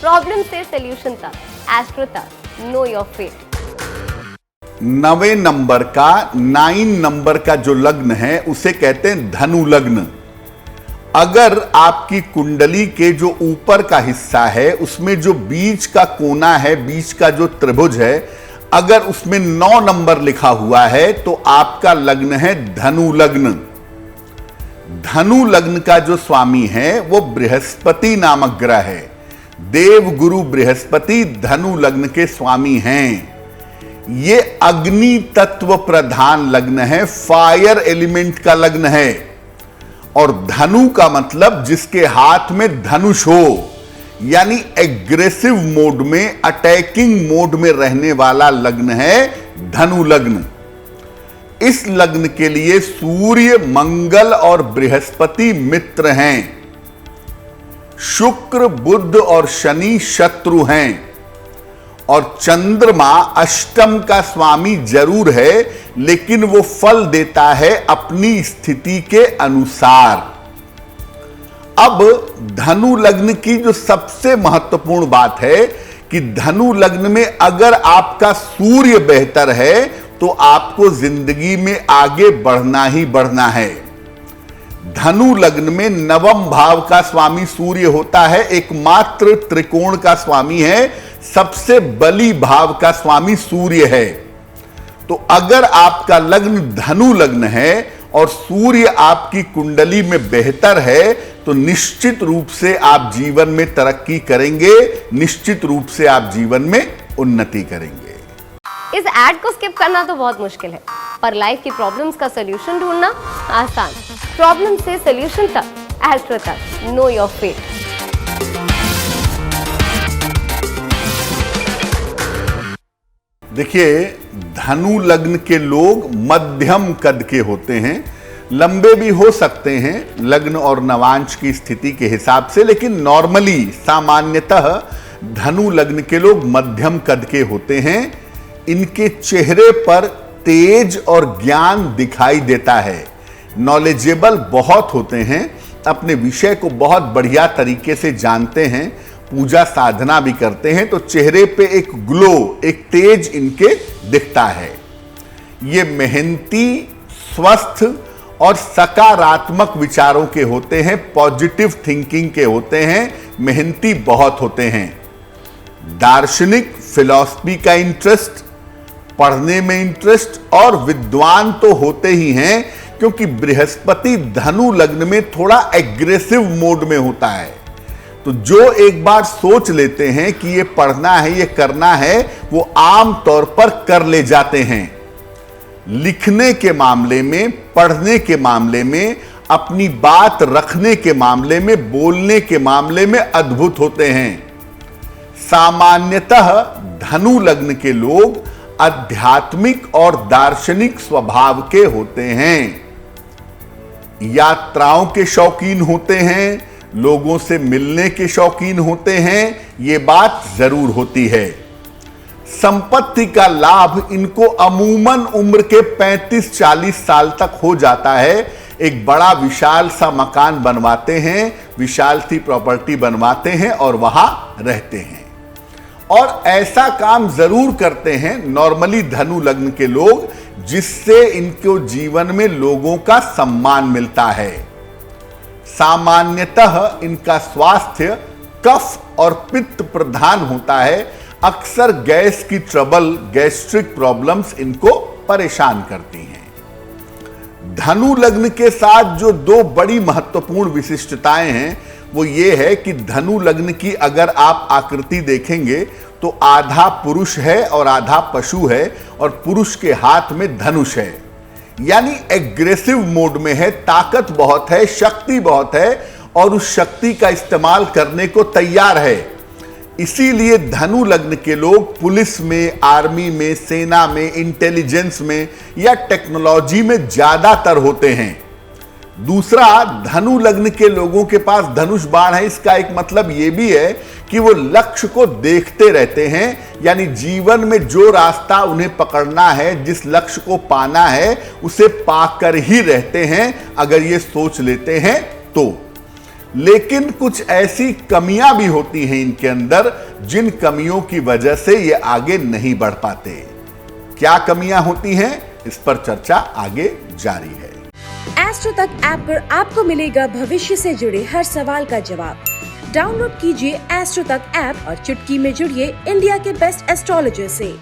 Problem से solution तक, astro तक, नो योर फेट। 9 नंबर का 9 नंबर का जो लग्न है उसे कहते हैं धनु लग्न। अगर आपकी कुंडली के जो ऊपर का हिस्सा है उसमें जो बीच का कोना है, बीच का जो त्रिभुज है, अगर उसमें 9 नंबर लिखा हुआ है तो आपका लग्न है धनु लग्न। धनु लग्न का जो स्वामी है वो बृहस्पति नामक ग्रह है। देव गुरु बृहस्पति धनु लग्न के स्वामी हैं। ये अग्नि तत्व प्रधान लग्न है, फायर एलिमेंट का लग्न है। और धनु का मतलब जिसके हाथ में धनुष हो, यानी एग्रेसिव मोड में, अटैकिंग मोड में रहने वाला लग्न है धनु लग्न। इस लग्न के लिए सूर्य, मंगल और बृहस्पति मित्र हैं। शुक्र, बुध और शनि शत्रु हैं। और चंद्रमा अष्टम का स्वामी जरूर है, लेकिन वो फल देता है अपनी स्थिति के अनुसार। अब धनु लग्न की जो सबसे महत्वपूर्ण बात है कि धनु लग्न में अगर आपका सूर्य बेहतर है तो आपको जिंदगी में आगे बढ़ना ही बढ़ना है। धनु लग्न में 9वें भाव का स्वामी सूर्य होता है, एकमात्र त्रिकोण का स्वामी है, सबसे बली भाव का स्वामी सूर्य है। तो अगर आपका लग्न धनु लग्न है और सूर्य आपकी कुंडली में बेहतर है तो निश्चित रूप से आप जीवन में तरक्की करेंगे, निश्चित रूप से आप जीवन में उन्नति करेंगे। इस एड को स्किप करना तो बहुत मुश्किल है, पर लाइफ की प्रॉब्लम्स का सलूशन ढूंढना आसान। प्रॉब्लम से सलूशन तक, एस्ट्रो तक, नो योर फेट। देखिए, धनु लग्न के लोग मध्यम कद के होते हैं, लंबे भी हो सकते हैं लग्न और नवांश की स्थिति के हिसाब से, लेकिन नॉर्मली सामान्यतः धनु लग्न के लोग मध्यम कद के होते हैं। इनके चेहरे पर तेज और ज्ञान दिखाई देता है, नॉलेजेबल बहुत होते हैं, अपने विषय को बहुत बढ़िया तरीके से जानते हैं, पूजा साधना भी करते हैं, तो चेहरे पे एक ग्लो, एक तेज इनके दिखता है। ये मेहनती, स्वस्थ और सकारात्मक विचारों के होते हैं, पॉजिटिव थिंकिंग के होते हैं, मेहनती बहुत होते हैं। दार्शनिक, फिलॉसफी का इंटरेस्ट, पढ़ने में इंटरेस्ट और विद्वान तो होते ही हैं, क्योंकि बृहस्पति धनु लग्न में थोड़ा एग्रेसिव मोड में होता है। तो जो एक बार सोच लेते हैं कि ये पढ़ना है, ये करना है, वो आम तौर पर कर ले जाते हैं। लिखने के मामले में, पढ़ने के मामले में, अपनी बात रखने के मामले में, बोलने के मामले में अद्भुत होते हैं। सामान्यतः धनु लग्न के लोग आध्यात्मिक और दार्शनिक स्वभाव के होते हैं। यात्राओं के शौकीन होते हैं, लोगों से मिलने के शौकीन होते हैं, ये बात जरूर होती है। संपत्ति का लाभ इनको अमूमन उम्र के 35-40 साल तक हो जाता है। एक बड़ा विशाल सा मकान बनवाते हैं, विशाल सी प्रॉपर्टी बनवाते हैं और वहां रहते हैं। और ऐसा काम जरूर करते हैं नॉर्मली धनु लग्न के लोग, जिससे इनको जीवन में लोगों का सम्मान मिलता है। सामान्यतः इनका स्वास्थ्य कफ और पित्त प्रधान होता है। अक्सर गैस की ट्रबल, गैस्ट्रिक प्रॉब्लम्स इनको परेशान करती हैं। धनु लग्न के साथ जो 2 बड़ी महत्वपूर्ण विशिष्टताएं हैं वो ये है कि धनु लग्न की अगर आप आकृति देखेंगे तो आधा पुरुष है और आधा पशु है, और पुरुष के हाथ में धनुष है, यानी एग्रेसिव मोड में है, ताकत बहुत है, शक्ति बहुत है और उस शक्ति का इस्तेमाल करने को तैयार है। इसीलिए धनु लग्न के लोग पुलिस में, आर्मी में, सेना में, इंटेलिजेंस में या टेक्नोलॉजी में ज्यादातर होते हैं। दूसरा, धनु लग्न के लोगों के पास धनुष बाण है, इसका एक मतलब यह भी है कि वो लक्ष्य को देखते रहते हैं, यानी जीवन में जो रास्ता उन्हें पकड़ना है, जिस लक्ष्य को पाना है, उसे पाकर ही रहते हैं, अगर ये सोच लेते हैं तो। लेकिन कुछ ऐसी कमियां भी होती हैं इनके अंदर जिन कमियों की वजह से ये आगे नहीं बढ़ पाते। क्या कमियां होती हैं, इस पर चर्चा आगे जारी है। एस्ट्रो तक ऐप पर आपको मिलेगा भविष्य से जुड़े हर सवाल का जवाब। डाउनलोड कीजिए एस्ट्रो तक ऐप और चुटकी में जुड़िए इंडिया के बेस्ट एस्ट्रोलॉजर से।